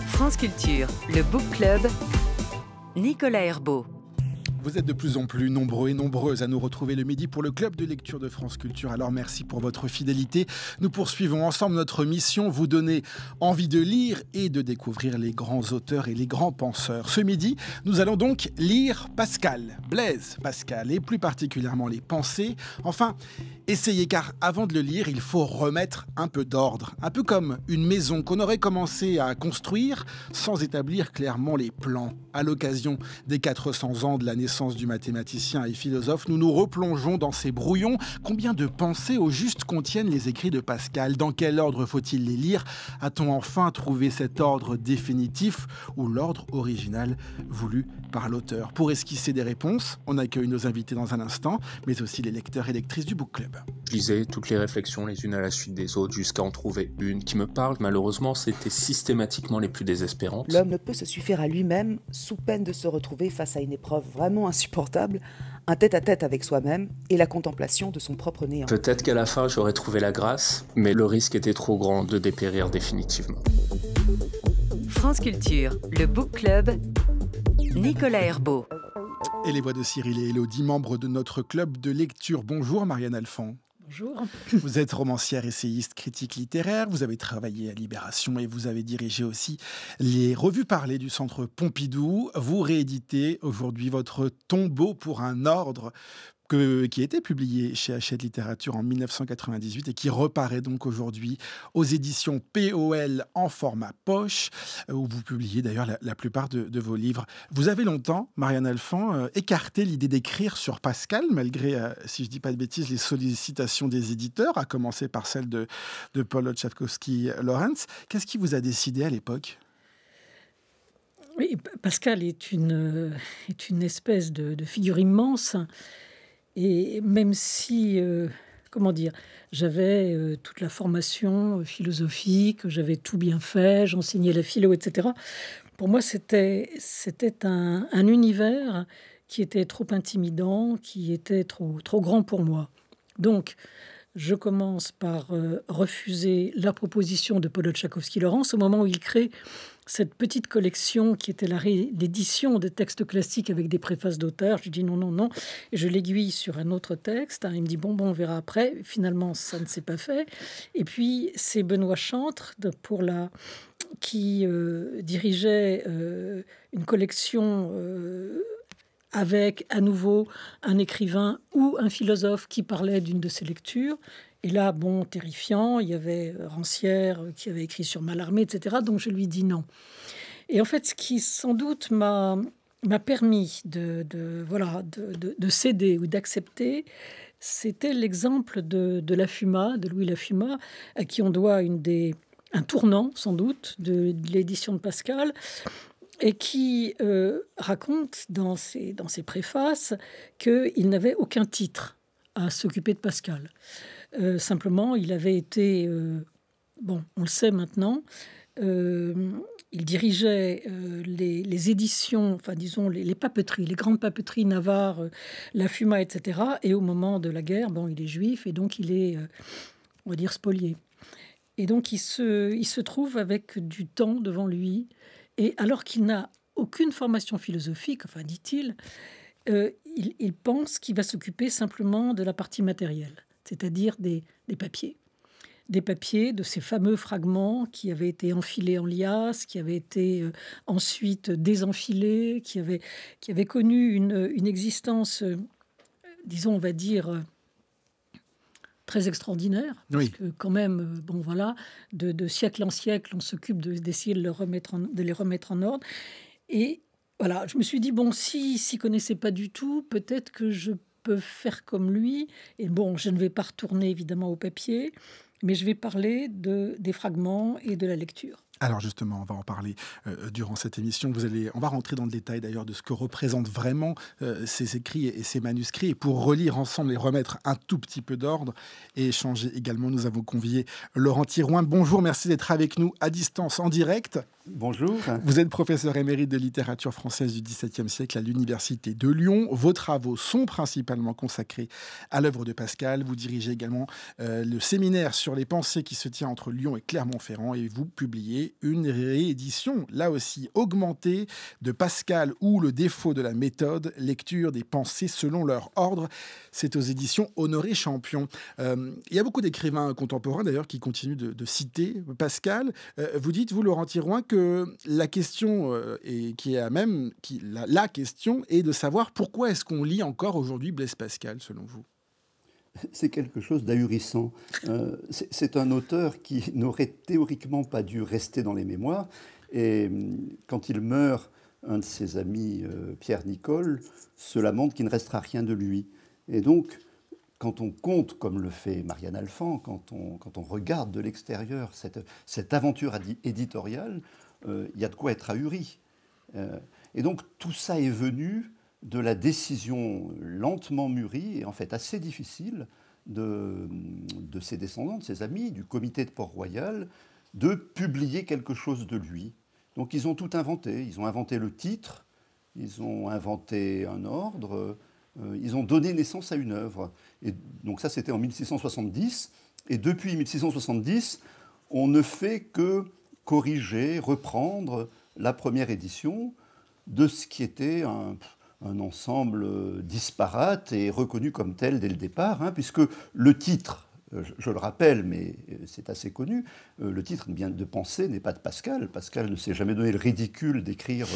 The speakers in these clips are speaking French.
France Culture, le Book Club, Nicolas Herbeau. Vous êtes de plus en plus nombreux et nombreuses à nous retrouver le midi pour le club de lecture de France Culture. Alors merci pour votre fidélité. Nous poursuivons ensemble notre mission, vous donner envie de lire et de découvrir les grands auteurs et les grands penseurs. Ce midi, nous allons donc lire Pascal, Blaise Pascal, et plus particulièrement les pensées. Enfin, essayez, car avant de le lire, il faut remettre un peu d'ordre. Un peu comme une maison qu'on aurait commencé à construire sans établir clairement les plans. À l'occasion des 400 ans de la naissance du mathématicien et philosophe, nous nous replongeons dans ces brouillons. Combien de pensées au juste contiennent les écrits de Pascal? Dans quel ordre faut-il les lire? A-t-on enfin trouvé cet ordre définitif ou l'ordre original voulu par l'auteur? Pour esquisser des réponses, on accueille nos invités dans un instant, mais aussi les lecteurs et lectrices du Book Club. Je lisais toutes les réflexions les unes à la suite des autres jusqu'à en trouver une qui me parle. Malheureusement, c'était systématiquement les plus désespérantes. L'homme ne peut se suffire à lui-même sous peine de se retrouver face à une épreuve vraiment insupportable, un tête-à-tête avec soi-même et la contemplation de son propre néant. Peut-être qu'à la fin, j'aurais trouvé la grâce, mais le risque était trop grand de dépérir définitivement. France Culture, le Book Club, Nicolas Herbeau. Et les voix de Cyril et Élodie, membres de notre club de lecture. Bonjour Marianne Alphand. Bonjour. Vous êtes romancière, essayiste, critique littéraire. Vous avez travaillé à Libération et vous avez dirigé aussi les revues parlées du Centre Pompidou. Vous rééditez aujourd'hui votre Tombeau pour un ordre qui a été publié chez Hachette Littérature en 1998 et qui reparaît donc aujourd'hui aux éditions POL en format poche, où vous publiez d'ailleurs la plupart de vos livres. Vous avez longtemps, Marianne Alphand, écarté l'idée d'écrire sur Pascal, malgré, si je ne dis pas de bêtises, les sollicitations des éditeurs, à commencer par celle de Paul Olszewski-Lawrence. Qu'est-ce qui vous a décidé à l'époque ? Oui, Pascal est une espèce de figure immense. Et même si, j'avais toute la formation philosophique, j'avais tout bien fait, j'enseignais la philo, etc. Pour moi, c'était un univers qui était trop intimidant, qui était trop grand pour moi. Donc, je commence par refuser la proposition de Paul Olszewski-Lawrence au moment où il crée cette petite collection qui était l'édition des textes classiques avec des préfaces d'auteurs. Je lui dis non. Et je l'aiguille sur un autre texte. Il me dit bon, on verra après. Finalement, ça ne s'est pas fait. Et puis, c'est Benoît Chantre qui dirigeait une collection avec à nouveau un écrivain ou un philosophe qui parlait d'une de ses lectures. Et là, terrifiant, il y avait Rancière qui avait écrit sur Mallarmé, etc. Donc je lui dis non. Et en fait, ce qui sans doute m'a permis de céder ou d'accepter, c'était l'exemple de Lafuma, de Louis Lafuma, à qui on doit un tournant, sans doute, de l'édition de Pascal, et qui raconte dans ses préfaces qu'il n'avait aucun titre à s'occuper de Pascal. Simplement, il avait été, on le sait maintenant, il dirigeait les éditions, les papeteries, les grandes papeteries Navarre, Lafuma, etc. Et au moment de la guerre, il est juif et donc il est, on va dire, spolié. Et donc il se trouve avec du temps devant lui. Et alors qu'il n'a aucune formation philosophique, dit-il, il pense qu'il va s'occuper simplement de la partie matérielle, c'est-à-dire des papiers. Des papiers, de ces fameux fragments qui avaient été enfilés en liasse, qui avaient été ensuite désenfilés, qui avaient connu une existence, disons, on va dire, très extraordinaire. Parce que quand même, de siècle en siècle, on s'occupe d'essayer de les remettre en ordre. Et voilà, je me suis dit, s'il ne connaissait pas du tout, peut-être que je peux faire comme lui. Et je ne vais pas retourner évidemment au papier, mais je vais parler des fragments et de la lecture. Alors justement, on va en parler durant cette émission. On va rentrer dans le détail d'ailleurs de ce que représentent vraiment ces écrits et ces manuscrits. Et pour relire ensemble et remettre un tout petit peu d'ordre et échanger également, nous avons convié Laurent Thirouin. Bonjour, merci d'être avec nous à distance, en direct. Bonjour. Vous êtes professeur émérite de littérature française du XVIIe siècle à l'Université de Lyon. Vos travaux sont principalement consacrés à l'œuvre de Pascal. Vous dirigez également le séminaire sur les pensées qui se tient entre Lyon et Clermont-Ferrand et vous publiez une réédition, là aussi augmentée, de Pascal ou le défaut de la méthode, lecture des pensées selon leur ordre. C'est aux éditions Honoré Champion. Il y a beaucoup d'écrivains contemporains d'ailleurs qui continuent de citer Pascal. Vous dites, vous Laurent Thirouin, que la question la question est de savoir pourquoi est-ce qu'on lit encore aujourd'hui Blaise Pascal, selon vous? C'est quelque chose d'ahurissant. C'est un auteur qui n'aurait théoriquement pas dû rester dans les mémoires. Et quand il meurt, un de ses amis, Pierre Nicole, se lamente qu'il ne restera rien de lui. Et donc, quand on compte, comme le fait Marianne Alphand, quand on regarde de l'extérieur cette aventure éditoriale, il y a de quoi être ahuri. Et donc, tout ça est venu de la décision lentement mûrie et en fait assez difficile de ses descendants, de ses amis, du comité de Port-Royal, de publier quelque chose de lui. Donc ils ont tout inventé. Ils ont inventé le titre, ils ont inventé un ordre, ils ont donné naissance à une œuvre. Et donc ça, c'était en 1670. Et depuis 1670, on ne fait que corriger, reprendre la première édition de ce qui était un ensemble disparate et reconnu comme tel dès le départ, puisque le titre, je le rappelle, mais c'est assez connu, le titre de pensée n'est pas de Pascal. Pascal ne s'est jamais donné le ridicule d'écrire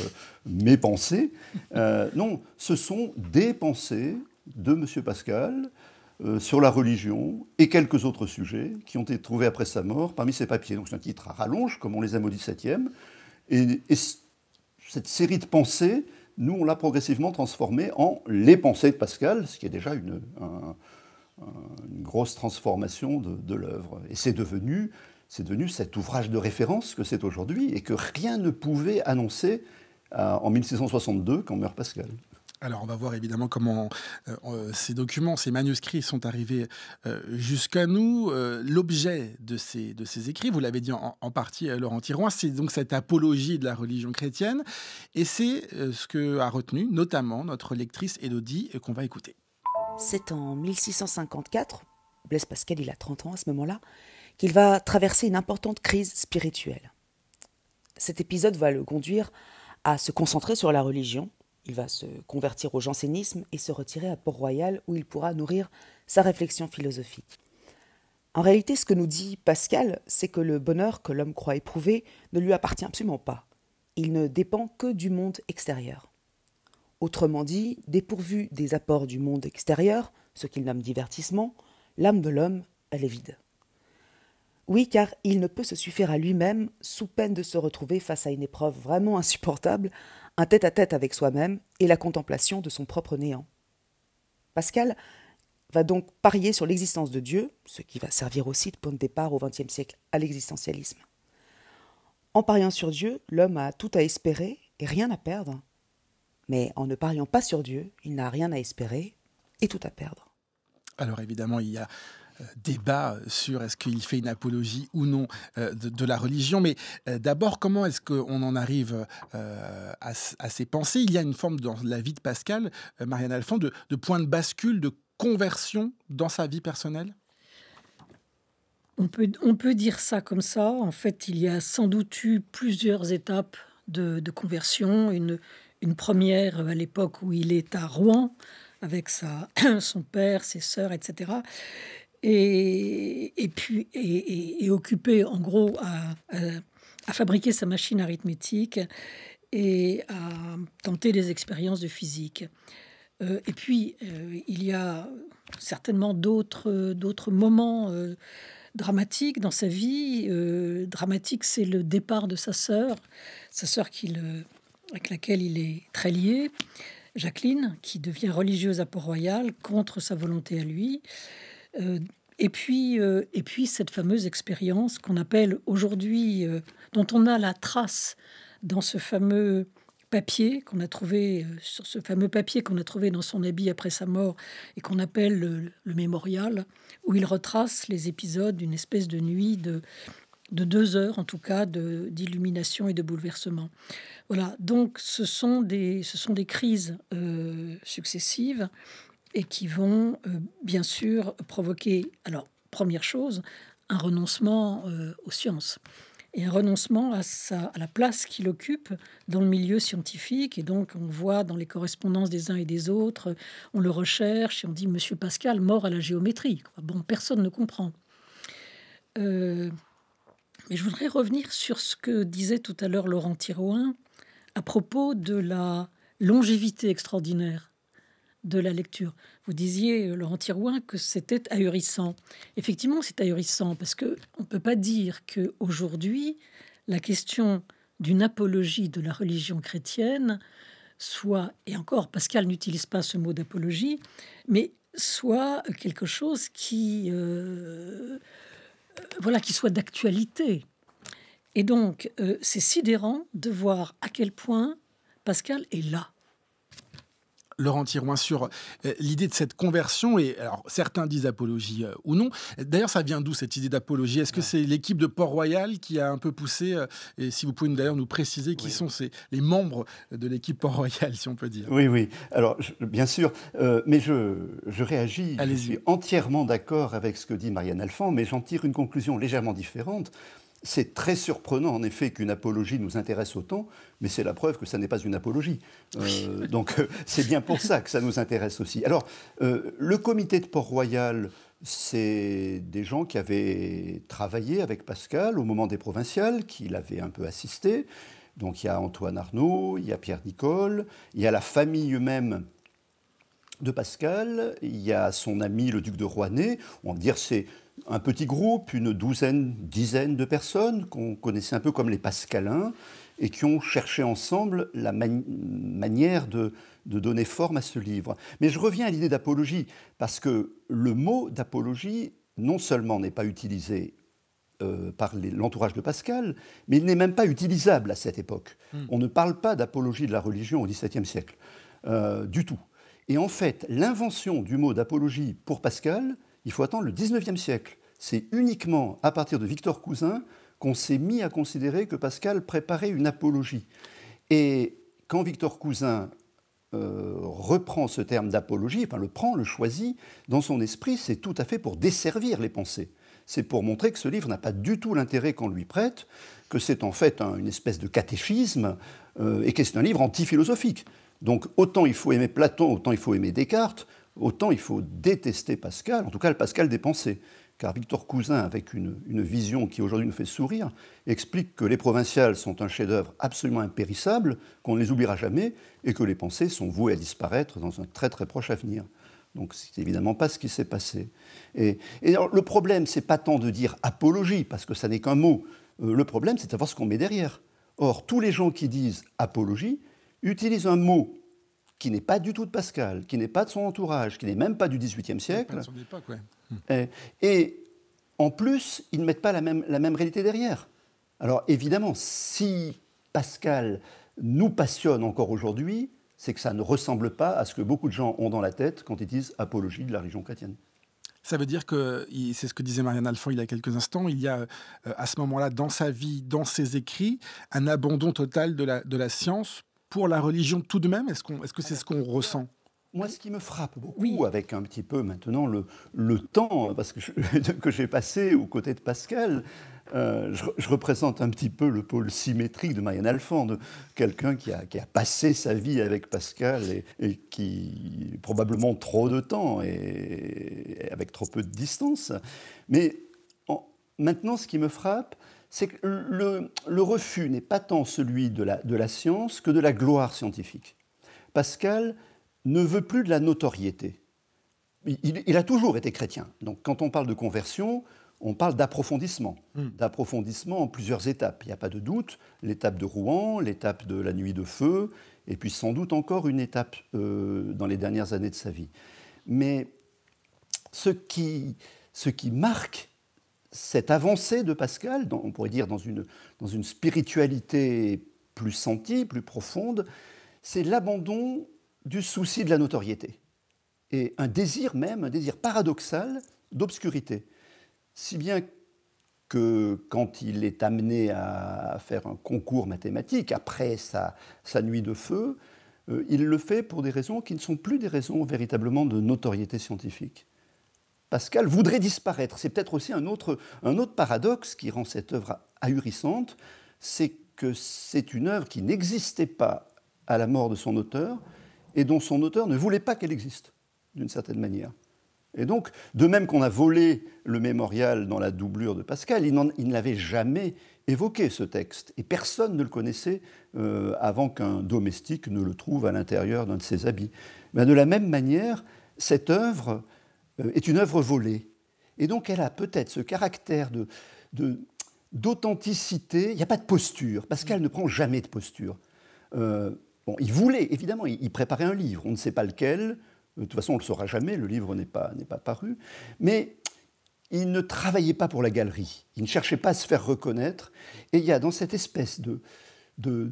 mes pensées. Non, ce sont des pensées de M. Pascal sur la religion et quelques autres sujets qui ont été trouvés après sa mort parmi ses papiers. Donc c'est un titre à rallonge, comme on les aime au XVIIe. Et cette série de pensées, nous, on l'a progressivement transformée en les pensées de Pascal, ce qui est déjà une grosse transformation de l'œuvre. Et c'est devenu cet ouvrage de référence que c'est aujourd'hui et que rien ne pouvait annoncer en 1662 quand meurt Pascal. Alors, on va voir évidemment comment ces documents, ces manuscrits sont arrivés jusqu'à nous. L'objet de ces écrits, vous l'avez dit en partie, Laurent Thirouin, c'est donc cette apologie de la religion chrétienne. Et c'est ce que a retenu notamment notre lectrice Élodie, qu'on va écouter. C'est en 1654, Blaise Pascal, il a 30 ans à ce moment-là, qu'il va traverser une importante crise spirituelle. Cet épisode va le conduire à se concentrer sur la religion. Il va se convertir au jansénisme et se retirer à Port-Royal où il pourra nourrir sa réflexion philosophique. En réalité, ce que nous dit Pascal, c'est que le bonheur que l'homme croit éprouver ne lui appartient absolument pas. Il ne dépend que du monde extérieur. Autrement dit, dépourvu des apports du monde extérieur, ce qu'il nomme divertissement, l'âme de l'homme, elle est vide. Oui, car il ne peut se suffire à lui-même sous peine de se retrouver face à une épreuve vraiment insupportable, un tête-à-tête avec soi-même et la contemplation de son propre néant. Pascal va donc parier sur l'existence de Dieu, ce qui va servir aussi de point de départ au XXe siècle à l'existentialisme. En pariant sur Dieu, l'homme a tout à espérer et rien à perdre. Mais en ne pariant pas sur Dieu, il n'a rien à espérer et tout à perdre. Alors évidemment, il y a débat sur est-ce qu'il fait une apologie ou non de la religion. Mais d'abord, comment est-ce qu'on en arrive à ces pensées? Il y a une forme dans la vie de Pascal, Marianne Alphand, de point de bascule, de conversion dans sa vie personnelle? On peut dire ça comme ça. En fait, il y a sans doute eu plusieurs étapes de conversion. Une première à l'époque où il est à Rouen avec son père, ses sœurs, etc. Et puis occupé en gros à fabriquer sa machine arithmétique et à tenter des expériences de physique. Et puis il y a certainement d'autres moments dramatiques dans sa vie. Dramatique, c'est le départ de sa sœur avec laquelle il est très lié, Jacqueline, qui devient religieuse à Port-Royal contre sa volonté à lui. Et puis cette fameuse expérience qu'on appelle aujourd'hui, dont on a la trace dans ce fameux papier qu'on a trouvé, sur ce fameux papier qu'on a trouvé dans son habit après sa mort et qu'on appelle le mémorial, où il retrace les épisodes d'une espèce de nuit de 2 heures, en tout cas, d'illumination et de bouleversement. Voilà, donc ce sont des crises successives et qui vont bien sûr provoquer, alors première chose, un renoncement aux sciences et un renoncement à la place qu'il occupe dans le milieu scientifique. Et donc on voit dans les correspondances des uns et des autres, on le recherche et on dit Monsieur Pascal mort à la géométrie. Bon, personne ne comprend. Mais je voudrais revenir sur ce que disait tout à l'heure Laurent Thirouin à propos de la longévité extraordinaire de la lecture. Vous disiez, Laurent Thirouin, que c'était ahurissant. Effectivement, c'est ahurissant parce qu'on ne peut pas dire qu'aujourd'hui, la question d'une apologie de la religion chrétienne soit, et encore, Pascal n'utilise pas ce mot d'apologie, mais soit quelque chose qui soit d'actualité. Et donc, c'est sidérant de voir à quel point Pascal est là. Laurent Thirouin, sur l'idée de cette conversion, et alors certains disent apologie ou non. D'ailleurs, ça vient d'où cette idée d'apologie? Est-ce que c'est l'équipe de Port-Royal qui a un peu poussé et si vous pouvez d'ailleurs nous préciser qui sont les membres de l'équipe Port-Royal, si on peut dire? Oui. Alors, bien sûr, mais je réagis. Allez-y. Je suis entièrement d'accord avec ce que dit Marianne Alphand, mais j'en tire une conclusion légèrement différente. C'est très surprenant, en effet, qu'une apologie nous intéresse autant, mais c'est la preuve que ça n'est pas une apologie. Donc, c'est bien pour ça que ça nous intéresse aussi. Alors, le comité de Port-Royal, c'est des gens qui avaient travaillé avec Pascal au moment des provinciales, qui l'avaient un peu assisté. Donc, il y a Antoine Arnaud, il y a Pierre Nicole, il y a la famille eux-mêmes de Pascal, il y a son ami le duc de Rouennais. On va dire c'est un petit groupe, une dizaine de personnes qu'on connaissait un peu comme les Pascalins et qui ont cherché ensemble la manière de donner forme à ce livre. Mais je reviens à l'idée d'apologie, parce que le mot d'apologie, non seulement n'est pas utilisé par l'entourage de Pascal, mais il n'est même pas utilisable à cette époque. On ne parle pas d'apologie de la religion au XVIIe siècle, du tout. Et en fait, l'invention du mot d'apologie pour Pascal, il faut attendre le XIXe siècle. C'est uniquement à partir de Victor Cousin qu'on s'est mis à considérer que Pascal préparait une apologie. Et quand Victor Cousin reprend ce terme d'apologie, enfin le choisit, dans son esprit, c'est tout à fait pour desservir les pensées. C'est pour montrer que ce livre n'a pas du tout l'intérêt qu'on lui prête, que c'est en fait une espèce de catéchisme, et que c'est un livre anti-philosophique. Donc autant il faut aimer Platon, autant il faut aimer Descartes, autant il faut détester Pascal, en tout cas le Pascal des pensées. Car Victor Cousin, avec une vision qui aujourd'hui nous fait sourire, explique que les provinciales sont un chef-d'œuvre absolument impérissable, qu'on ne les oubliera jamais, et que les pensées sont vouées à disparaître dans un très très proche avenir. Donc c'est évidemment pas ce qui s'est passé. Et alors, le problème, c'est pas tant de dire apologie, parce que ça n'est qu'un mot. Le problème, c'est de savoir ce qu'on met derrière. Or, tous les gens qui disent apologie utilisent un mot qui n'est pas du tout de Pascal, qui n'est pas de son entourage, qui n'est même pas du XVIIIe siècle. Pas de son époque, ouais. Et en plus, ils ne mettent pas la même réalité derrière. Alors évidemment, si Pascal nous passionne encore aujourd'hui, c'est que ça ne ressemble pas à ce que beaucoup de gens ont dans la tête quand ils disent apologie de la religion chrétienne. Ça veut dire que, c'est ce que disait Marianne Alphand il y a quelques instants, il y a à ce moment-là, dans sa vie, dans ses écrits, un abandon total de la science pour la religion tout de même. Est-ce que c'est ce qu'on ressent? Moi, ce qui me frappe beaucoup, avec un petit peu maintenant le temps parce que j'ai passé aux côtés de Pascal, je représente un petit peu le pôle symétrique de Marianne Alphand, de quelqu'un qui a passé sa vie avec Pascal et qui, probablement trop de temps et avec trop peu de distance. Mais maintenant, ce qui me frappe, c'est que le refus n'est pas tant celui de la science que de la gloire scientifique. Pascal ne veut plus de la notoriété. Il a toujours été chrétien. Donc quand on parle de conversion, on parle d'approfondissement. D'approfondissement en plusieurs étapes. Il n'y a pas de doute. L'étape de Rouen, l'étape de la nuit de feu, et puis sans doute encore une étape dans les dernières années de sa vie. Mais ce qui ce qui marque cette avancée de Pascal, on pourrait dire dans une spiritualité plus sentie, plus profonde, c'est l'abandon du souci de la notoriété et un désir paradoxal d'obscurité. Si bien que quand il est amené à faire un concours mathématique, après sa nuit de feu, il le fait pour des raisons qui ne sont plus des raisons véritablement de notoriété scientifique. Pascal voudrait disparaître. C'est peut-être aussi un autre paradoxe qui rend cette œuvre ahurissante, c'est que c'est une œuvre qui n'existait pas à la mort de son auteur et dont son auteur ne voulait pas qu'elle existe, d'une certaine manière. Et donc, de même qu'on a volé le mémorial dans la doublure de Pascal, il n'avait jamais évoqué ce texte. Et personne ne le connaissait avant qu'un domestique ne le trouve à l'intérieur d'un de ses habits. Mais de la même manière, cette œuvre est une œuvre volée. Et donc, elle a peut-être ce caractère d'authenticité. Il n'y a pas de posture. Pascal ne prend jamais de posture. Il voulait, évidemment, il préparait un livre. On ne sait pas lequel. De toute façon, on ne le saura jamais. Le livre n'est pas paru. Mais il ne travaillait pas pour la galerie. Il ne cherchait pas à se faire reconnaître. Et il y a dans cette espèce de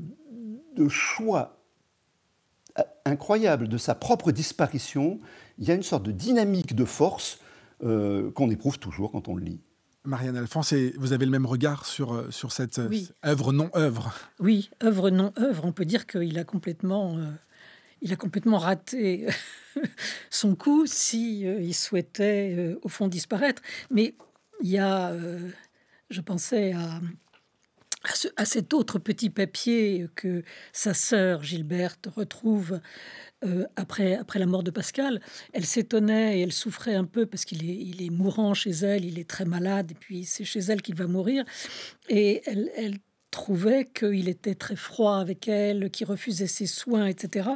choix incroyable de sa propre disparition, il y a une sorte de dynamique de force qu'on éprouve toujours quand on le lit. Marianne Alphonse, vous avez le même regard sur cette œuvre non-œuvre. Oui, œuvre non-œuvre. On peut dire qu'il a complètement raté son coup si il souhaitait au fond disparaître. Mais il y a, je pensais à cet autre petit papier que sa sœur Gilberte retrouve après la mort de Pascal. Elle s'étonnait et elle souffrait un peu parce qu'il est mourant chez elle, il est très malade, et puis c'est chez elle qu'il va mourir. Et elle trouvait qu'il était très froid avec elle, qu'il refusait ses soins, etc.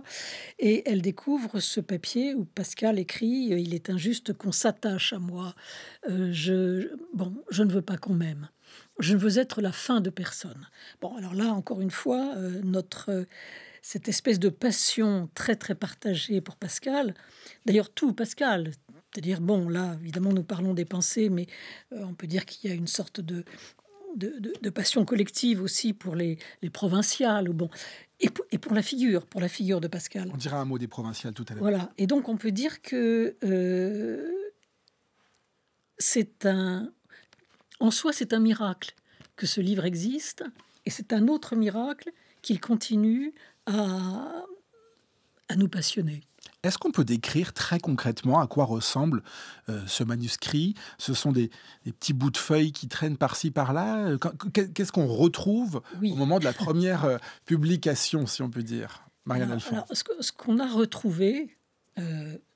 Et elle découvre ce papier où Pascal écrit « Il est injuste qu'on s'attache à moi. Je ne veux pas qu'on m'aime. Je ne veux être la fin de personne. » Bon, alors là, encore une fois, cette espèce de passion très, très partagée pour Pascal, d'ailleurs tout Pascal, c'est-à-dire, bon, là, évidemment, nous parlons des pensées, mais on peut dire qu'il y a une sorte de passion collective aussi pour les provinciales, bon, et pour la figure de Pascal. On dira un mot des provinciales tout à l'heure. Voilà, et donc on peut dire que en soi, c'est un miracle que ce livre existe, et c'est un autre miracle qu'il continue à nous passionner. Est-ce qu'on peut décrire très concrètement à quoi ressemble ce manuscrit ? Ce sont des petits bouts de feuilles qui traînent par-ci, par-là. Qu'est-ce qu'on retrouve au moment de la première publication, si on peut dire, Marianne Alphonse ? Alors, ce qu'on a retrouvé,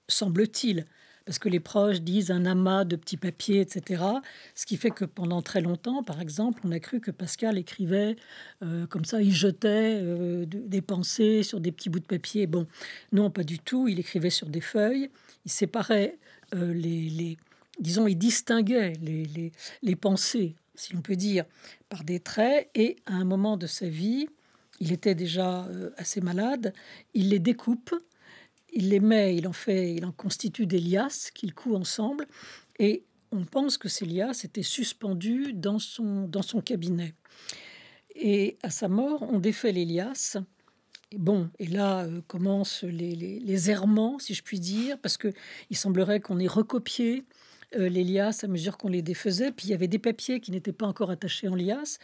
semble-t-il, parce que les proches disent un amas de petits papiers, etc. Ce qui fait que pendant très longtemps, par exemple, on a cru que Pascal écrivait comme ça, il jetait des pensées sur des petits bouts de papier. Bon, non, pas du tout. Il écrivait sur des feuilles. Il séparait disons, il distinguait les pensées, si l'on peut dire, par des traits. Et à un moment de sa vie, il était déjà assez malade. Il les découpe. Il les met, il en constitue des liasses qu'il coud ensemble, et on pense que ces liasses étaient suspendues dans son cabinet. Et à sa mort, on défait les liasses. Et là commencent les errements, si je puis dire, parce que il semblerait qu'on ait recopié les liasses à mesure qu'on les défaisait. Puis il y avait des papiers qui n'étaient pas encore attachés en liasses,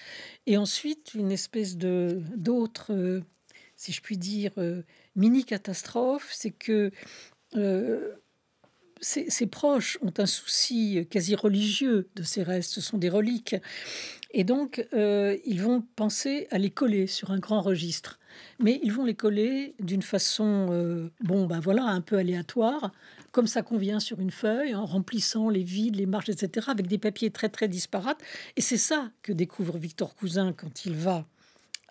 et ensuite une espèce d'autre, si je puis dire, mini-catastrophe, c'est que ses proches ont un souci quasi religieux de ces restes, ce sont des reliques, et donc ils vont penser à les coller sur un grand registre, mais ils vont les coller d'une façon, un peu aléatoire, comme ça convient sur une feuille, en remplissant les vides, les marges, etc., avec des papiers très très disparates. Et c'est ça que découvre Victor Cousin quand il va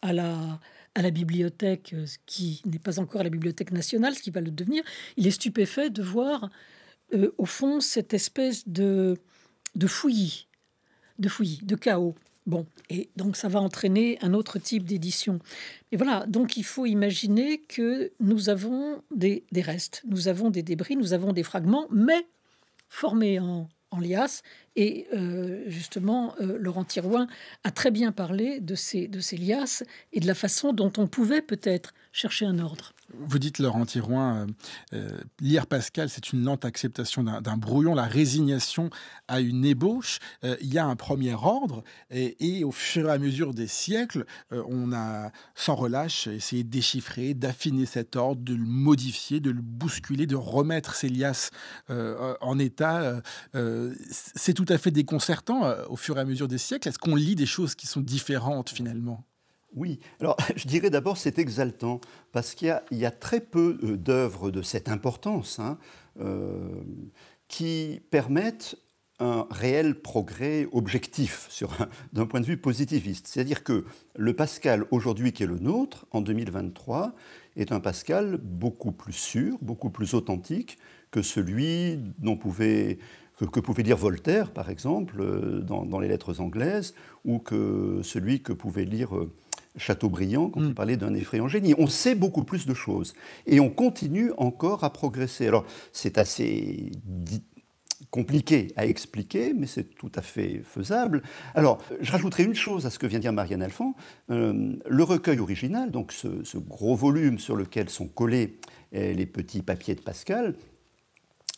à la bibliothèque, qui n'est pas encore la Bibliothèque nationale, ce qui va le devenir. Il est stupéfait de voir, au fond, cette espèce de fouillis, de chaos. Bon, et donc ça va entraîner un autre type d'édition. Et voilà, donc il faut imaginer que nous avons des restes, nous avons des débris, nous avons des fragments, mais formés en en liasse. Et justement, Laurent Thirouin a très bien parlé de ces liasses et de la façon dont on pouvait peut-être chercher un ordre. Vous dites, Laurent Thirouin, lire Pascal, c'est une lente acceptation d'un brouillon, la résignation à une ébauche. Il y a un premier ordre et au fur et à mesure des siècles, on a sans relâche essayé de déchiffrer, d'affiner cet ordre, de le modifier, de le bousculer, de remettre ces liasses en état. C'est tout à fait déconcertant au fur et à mesure des siècles. Est-ce qu'on lit des choses qui sont différentes finalement ? Oui, alors je dirais d'abord c'est exaltant parce qu'il y a très peu d'œuvres de cette importance qui permettent un réel progrès objectif d'un point de vue positiviste. C'est-à-dire que le Pascal aujourd'hui qui est le nôtre, en 2023, est un Pascal beaucoup plus sûr, beaucoup plus authentique que celui que pouvait lire Voltaire, par exemple, dans les lettres anglaises, ou que celui que pouvait lire Chateaubriand quand il parlait d'un effrayant génie. On sait beaucoup plus de choses et on continue encore à progresser. Alors, c'est assez compliqué à expliquer, mais c'est tout à fait faisable. Alors, je rajouterai une chose à ce que vient de dire Marianne Alphand. Le recueil original, donc ce gros volume sur lequel sont collés les petits papiers de Pascal,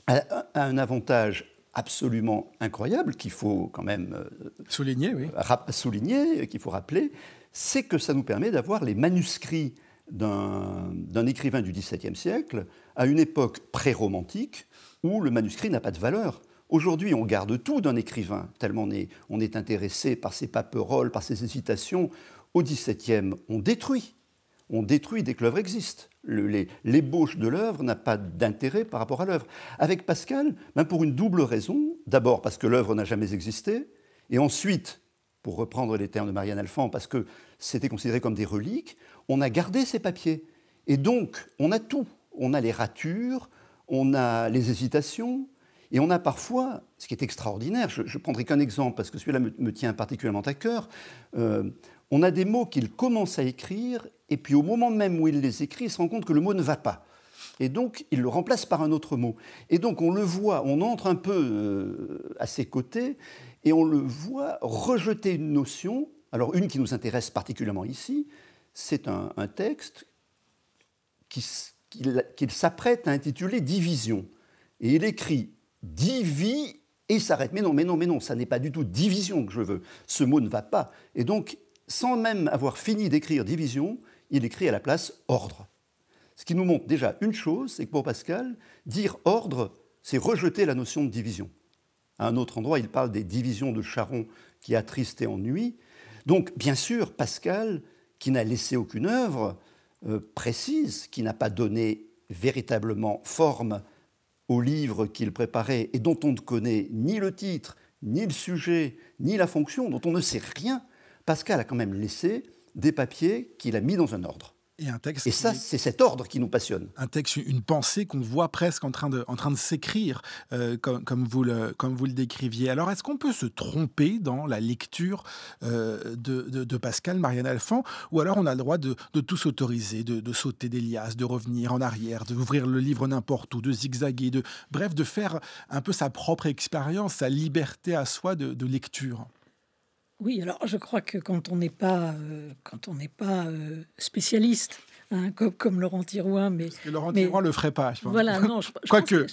a un avantage absolument incroyable qu'il faut quand même souligner, qu'il faut rappeler, c'est que ça nous permet d'avoir les manuscrits d'un écrivain du XVIIe siècle à une époque pré-romantique où le manuscrit n'a pas de valeur. Aujourd'hui, on garde tout d'un écrivain, tellement on est intéressé par ses paperoles, par ses hésitations. Au XVIIe, on détruit dès que l'œuvre existe. L'ébauche de l'œuvre n'a pas d'intérêt par rapport à l'œuvre. Avec Pascal, pour une double raison. D'abord parce que l'œuvre n'a jamais existé, et ensuite, pour reprendre les termes de Marianne Alphand, parce que c'était considéré comme des reliques, on a gardé ces papiers. Et donc, on a tout. On a les ratures, on a les hésitations, et on a parfois, ce qui est extraordinaire, je ne prendrai qu'un exemple, parce que celui-là me tient particulièrement à cœur, on a des mots qu'il commence à écrire, et puis au moment même où il les écrit, il se rend compte que le mot ne va pas. Et donc, il le remplace par un autre mot. Et donc, on le voit, on entre un peu à ses côtés, et on le voit rejeter une notion, alors une qui nous intéresse particulièrement ici, c'est un texte qu'il s'apprête à intituler « Division ». Et il écrit « divi » et il s'arrête. Mais non, ça n'est pas du tout « division » que je veux. Ce mot ne va pas. Et donc, sans même avoir fini d'écrire « division », il écrit à la place « ordre ». Ce qui nous montre déjà une chose, c'est que pour Pascal, dire « ordre », c'est rejeter la notion de division. À un autre endroit, il parle des divisions de Charon qui attristent et ennuient. Donc, bien sûr, Pascal, qui n'a laissé aucune œuvre précise, qui n'a pas donné véritablement forme au livre qu'il préparait et dont on ne connaît ni le titre, ni le sujet, ni la fonction, dont on ne sait rien, Pascal a quand même laissé des papiers qu'il a mis dans un ordre. Et ça, c'est cet ordre qui nous passionne. Un texte, une pensée qu'on voit presque en train de s'écrire, comme vous le décriviez. Alors, est-ce qu'on peut se tromper dans la lecture de Pascal, Marianne Alphand, ou alors on a le droit de tout s'autoriser, de sauter des liasses, de revenir en arrière, d'ouvrir le livre n'importe où, de zigzaguer, bref, de faire un peu sa propre expérience, sa liberté à soi de lecture? Oui, alors je crois que quand on n'est pas spécialiste, hein, comme Laurent Thirouin, parce que Laurent Thirouin le ferait pas, je pense. Voilà, non, quoique.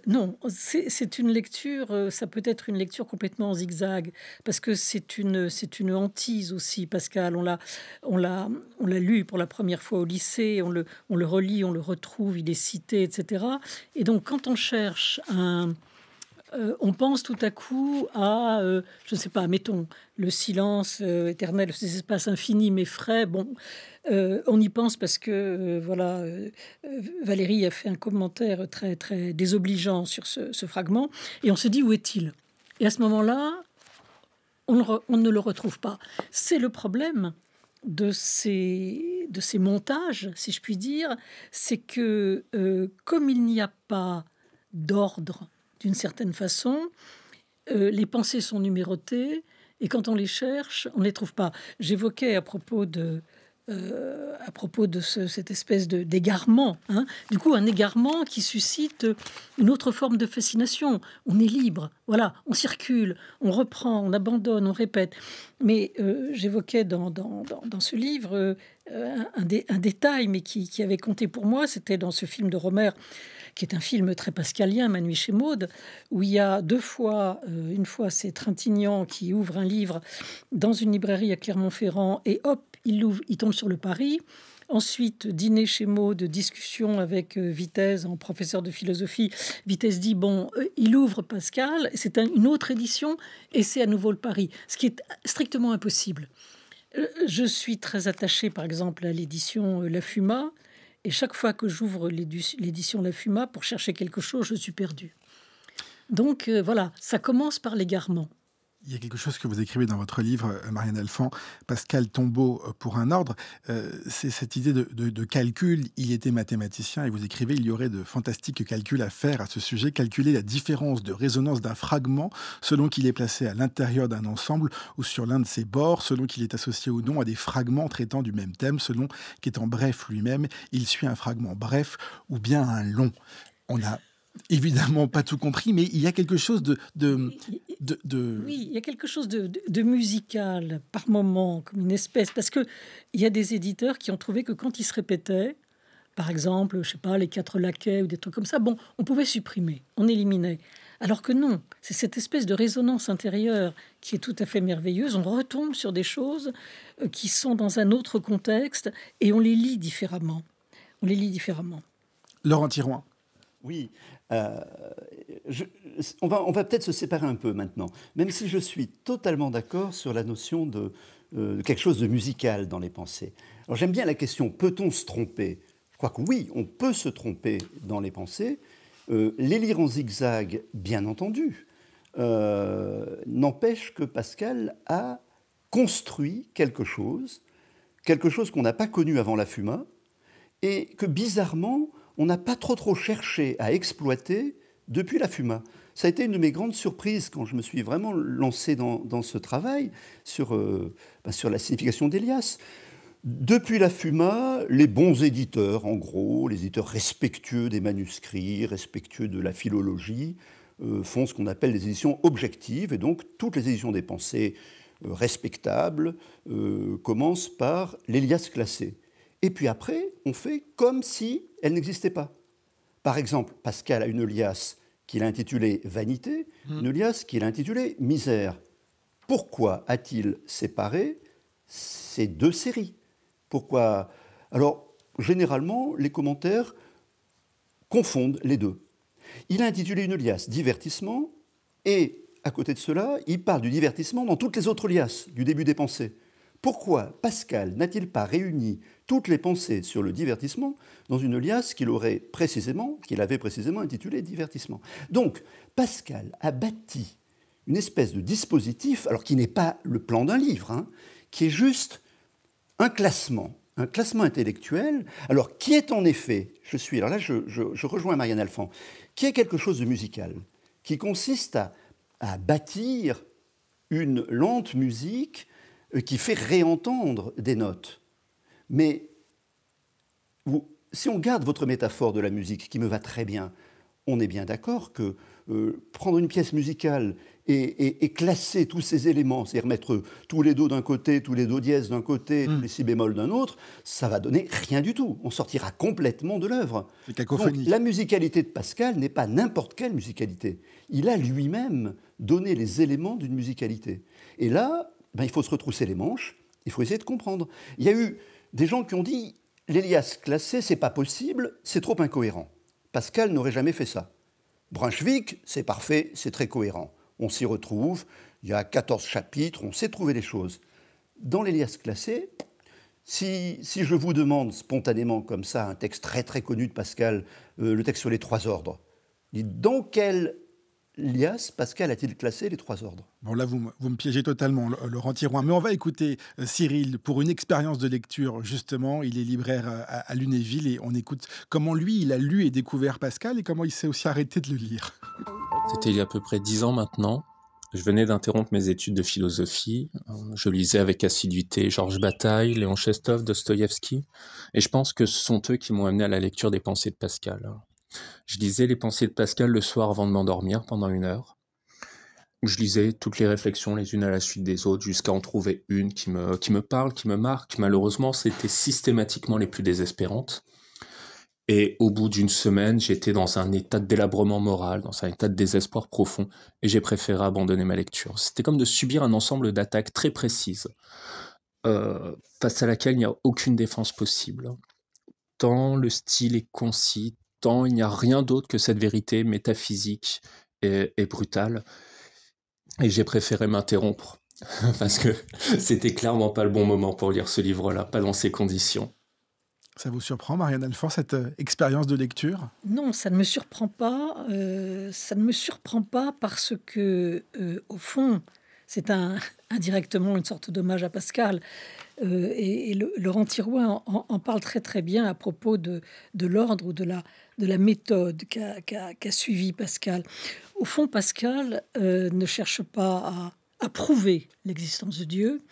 Non, c'est une lecture, ça peut être une lecture complètement en zigzag, parce que c'est une hantise aussi. Pascal, on l'a lu pour la première fois au lycée, on le relit, on le retrouve, il est cité, etc. Et donc quand on cherche on pense tout à coup à, je ne sais pas, mettons, le silence éternel, ces espaces infinis mais frais. Bon, on y pense parce que, Valérie a fait un commentaire très, très désobligeant sur ce fragment. Et on se dit, où est-il? Et à ce moment-là, on ne le retrouve pas. C'est le problème de ces montages, si je puis dire, c'est que, comme il n'y a pas d'ordre, d'une certaine façon, les pensées sont numérotées et quand on les cherche, on ne les trouve pas. J'évoquais à propos de à propos de cette espèce d'égarement. Du coup, un égarement qui suscite une autre forme de fascination. On est libre, voilà, on circule, on reprend, on abandonne, on répète. Mais j'évoquais dans ce livre un détail, mais qui avait compté pour moi, c'était dans ce film de Rohmer, qui est un film très pascalien, Ma nuit chez Maud, où il y a deux fois, une fois c'est Trintignant qui ouvre un livre dans une librairie à Clermont-Ferrand, et hop, il tombe sur le Paris. Ensuite, dîner chez Maud, discussion avec Vitesse, en professeur de philosophie. Vitesse dit, il ouvre Pascal, c'est une autre édition, et c'est à nouveau le Paris, ce qui est strictement impossible. Je suis très attachée, par exemple, à l'édition La Fuma, et chaque fois que j'ouvre l'édition La Fuma pour chercher quelque chose, je suis perdue. Donc voilà, ça commence par l'égarement. Il y a quelque chose que vous écrivez dans votre livre, Marianne Alphand, Pascal Tombeau pour un ordre. C'est cette idée de calcul. Il était mathématicien et vous écrivez, il y aurait de fantastiques calculs à faire à ce sujet. Calculer la différence de résonance d'un fragment selon qu'il est placé à l'intérieur d'un ensemble ou sur l'un de ses bords, selon qu'il est associé ou non à des fragments traitant du même thème, selon qu'étant bref lui-même, il suit un fragment bref ou bien un long. On a évidemment pas tout compris, mais il y a quelque chose de... Oui, il y a quelque chose de musical par moment, comme une espèce... Parce qu'il y a des éditeurs qui ont trouvé que quand ils se répétaient, par exemple, je sais pas, les 4 laquais ou des trucs comme ça, on pouvait supprimer, on éliminait. Alors que non, c'est cette espèce de résonance intérieure qui est tout à fait merveilleuse. On retombe sur des choses qui sont dans un autre contexte et on les lit différemment. Laurent Thirouin. Oui, on va peut-être se séparer un peu maintenant, même si je suis totalement d'accord sur la notion de quelque chose de musical dans les pensées. Alors j'aime bien la question, peut-on se tromper ? Je crois que oui, on peut se tromper dans les pensées. Les lire en zigzag, bien entendu, n'empêche que Pascal a construit quelque chose qu'on n'a pas connu avant la Fuma, et que bizarrement, on n'a pas trop cherché à exploiter depuis la Fuma. Ça a été une de mes grandes surprises quand je me suis vraiment lancé dans ce travail sur la signification d'Élias. Depuis la Fuma, les bons éditeurs, en gros, les éditeurs respectueux des manuscrits, respectueux de la philologie, font ce qu'on appelle des éditions objectives. Et donc, toutes les éditions des pensées respectables commencent par l'Élias classé. Et puis après, on fait comme si elle n'existait pas. Par exemple, Pascal a une Élias qu'il a intitulée Vanité, une Élias qu'il a intitulée Misère. Pourquoi a-t-il séparé ces deux séries ? Pourquoi ? Alors, généralement, les commentaires confondent les deux. Il a intitulé une Élias Divertissement, et à côté de cela, il parle du divertissement dans toutes les autres Élias du début des pensées. Pourquoi Pascal n'a-t-il pas réuni toutes les pensées sur le divertissement dans une Élias qu'il avait précisément intitulée Divertissement ? Donc, Pascal a bâti une espèce de dispositif, alors qui n'est pas le plan d'un livre, qui est juste un classement intellectuel, alors qui est en effet, alors là je rejoins Marianne Alphand, qui est quelque chose de musical, qui consiste à bâtir une lente musique qui fait réentendre des notes. Mais si on garde votre métaphore de la musique, qui me va très bien, on est bien d'accord que prendre une pièce musicale et classer tous ces éléments, c'est-à-dire mettre tous les do d'un côté, tous les do dièse d'un côté, tous les si bémols d'un autre, ça va donner rien du tout. On sortira complètement de l'œuvre. C'est cacophonique. Donc, la musicalité de Pascal n'est pas n'importe quelle musicalité. Il a lui-même donné les éléments d'une musicalité. Et là, il faut se retrousser les manches, il faut essayer de comprendre. Il y a eu des gens qui ont dit « l'Élias classé, c'est pas possible, c'est trop incohérent. Pascal n'aurait jamais fait ça. Brunswick, c'est parfait, c'est très cohérent. On s'y retrouve, il y a 14 chapitres, on sait trouver les choses. » Dans l'Élias classé, si je vous demande spontanément comme ça un texte très très connu de Pascal, le texte sur les 3 ordres, dans quel Élias Pascal a-t-il classé les 3 ordres ? Bon, là, vous me piégez totalement, Laurent Thirouin. Mais on va écouter Cyril pour une expérience de lecture, justement. Il est libraire à Lunéville et on écoute comment lui, il a lu et découvert Pascal et comment il s'est aussi arrêté de le lire. C'était il y a à peu près 10 ans maintenant. Je venais d'interrompre mes études de philosophie. Je lisais avec assiduité Georges Bataille, Léon Chestov, Dostoïevski, et je pense que ce sont eux qui m'ont amené à la lecture des Pensées de Pascal. Je lisais les Pensées de Pascal le soir avant de m'endormir pendant 1 heure. Je lisais toutes les réflexions les unes à la suite des autres jusqu'à en trouver une qui me parle, qui me marque. Malheureusement, c'était systématiquement les plus désespérantes. Et au bout d'1 semaine, j'étais dans un état de délabrement moral, dans un état de désespoir profond, et j'ai préféré abandonner ma lecture. C'était comme de subir un ensemble d'attaques très précises, face à laquelle il n'y a aucune défense possible. Tant le style est concis, tant il n'y a rien d'autre que cette vérité métaphysique et brutale. Et j'ai préféré m'interrompre, parce que c'était clairement pas le bon moment pour lire ce livre-là, pas dans ces conditions. Ça vous surprend, Marianne Alphand, cette expérience de lecture? Non, ça ne me surprend pas. Ça ne me surprend pas parce que, au fond, c'est indirectement une sorte d'hommage à Pascal. Et Laurent Thirouin en parle très très bien à propos de l'ordre ou de la méthode qu'a suivi Pascal. Au fond, Pascal ne cherche pas à prouver l'existence de Dieu.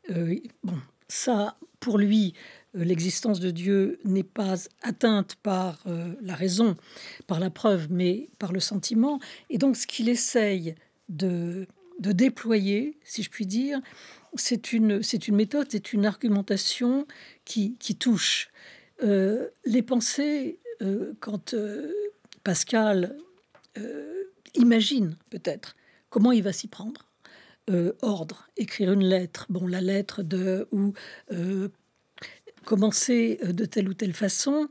Bon, ça, pour lui, l'existence de Dieu n'est pas atteinte par la raison, par la preuve, mais par le sentiment. Et donc, ce qu'il essaye de déployer, si je puis dire, c'est une méthode, c'est une argumentation qui touche. Les pensées, quand Pascal imagine peut-être comment il va s'y prendre, ordre, écrire une lettre, bon, la lettre ou commencer de telle ou telle façon,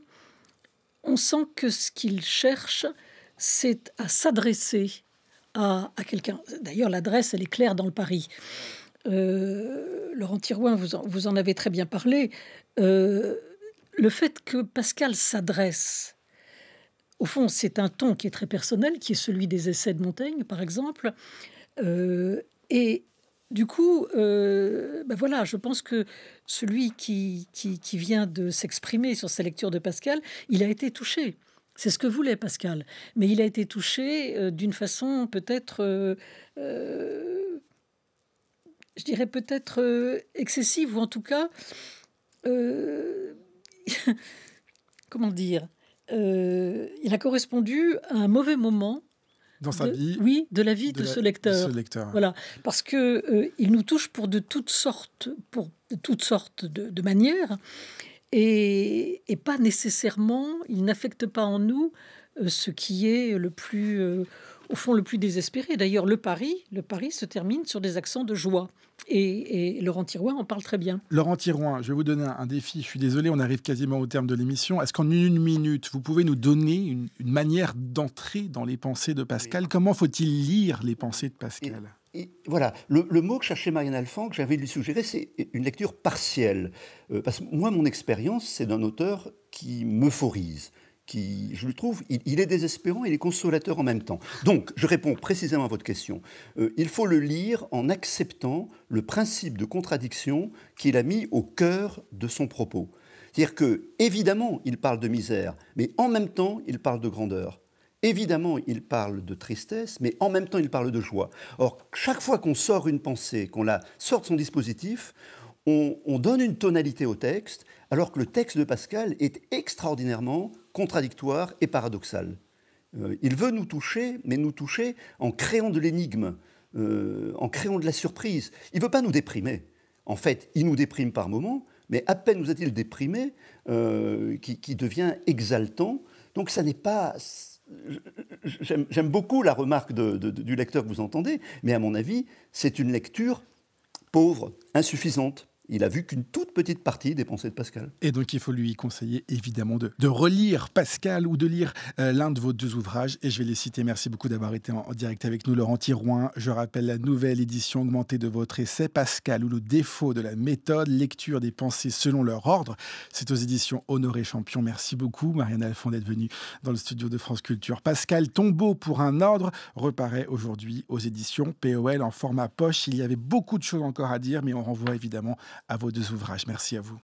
on sent que ce qu'il cherche, c'est à s'adresser à quelqu'un. D'ailleurs, l'adresse, elle est claire dans le Paris. Laurent Thirouin, vous en avez très bien parlé. Le fait que Pascal s'adresse, au fond, c'est un ton qui est très personnel, qui est celui des Essais de Montaigne, par exemple. Et du coup, voilà, je pense que celui qui vient de s'exprimer sur sa lecture de Pascal, il a été touché. C'est ce que voulait Pascal. Mais il a été touché d'une façon peut-être, je dirais peut-être excessive, ou en tout cas, comment dire, il a correspondu à un mauvais moment dans sa vie, oui, de la vie de ce lecteur. Voilà, parce que il nous touche pour de toutes sortes de manières, et pas nécessairement, il n'affecte pas en nous ce qui est le plus, au fond, le plus désespéré. D'ailleurs, le Paris se termine sur des accents de joie. Et Laurent Thirouin en parle très bien. Laurent Thirouin, je vais vous donner un défi. Je suis désolé, on arrive quasiment au terme de l'émission. Est-ce qu'en 1 minute, vous pouvez nous donner une manière d'entrer dans les pensées de Pascal? Comment faut-il lire les pensées de Pascal? Et voilà, le mot que cherchait Marianne Alphand, que j'avais lui suggérer, c'est une lecture partielle. Parce que moi, mon expérience, c'est d'un auteur qui m'euphorise. Je le trouve, il est désespérant, il est consolateur en même temps. Donc, je réponds précisément à votre question. Il faut le lire en acceptant le principe de contradiction qu'il a mis au cœur de son propos. C'est-à-dire que, évidemment, il parle de misère, mais en même temps, il parle de grandeur. Évidemment, il parle de tristesse, mais en même temps, il parle de joie. Or, chaque fois qu'on sort une pensée, qu'on la sort de son dispositif, on donne une tonalité au texte, alors que le texte de Pascal est extraordinairement contradictoire et paradoxal. Il veut nous toucher, mais nous toucher en créant de l'énigme, en créant de la surprise. Il ne veut pas nous déprimer. En fait, il nous déprime par moments, mais à peine nous a-t-il déprimé qui devient exaltant. Donc ça n'est pas... J'aime beaucoup la remarque du lecteur que vous entendez, mais à mon avis, c'est une lecture pauvre, insuffisante. Il a vu qu'une toute petite partie des pensées de Pascal. Et donc, il faut lui conseiller, évidemment, de relire Pascal ou de lire l'un de vos 2 ouvrages. Et je vais les citer. Merci beaucoup d'avoir été en direct avec nous, Laurent Thirouin. Je rappelle la nouvelle édition augmentée de votre essai, Pascal ou le défaut de la méthode, lecture des pensées selon leur ordre. C'est aux éditions Honoré Champion. Merci beaucoup, Marianne Alphand, d'être venue dans le studio de France Culture. Pascal, Tombeau pour un ordre, reparaît aujourd'hui aux éditions POL en format poche. Il y avait beaucoup de choses encore à dire, mais on renvoie évidemment à vos 2 ouvrages. Merci à vous.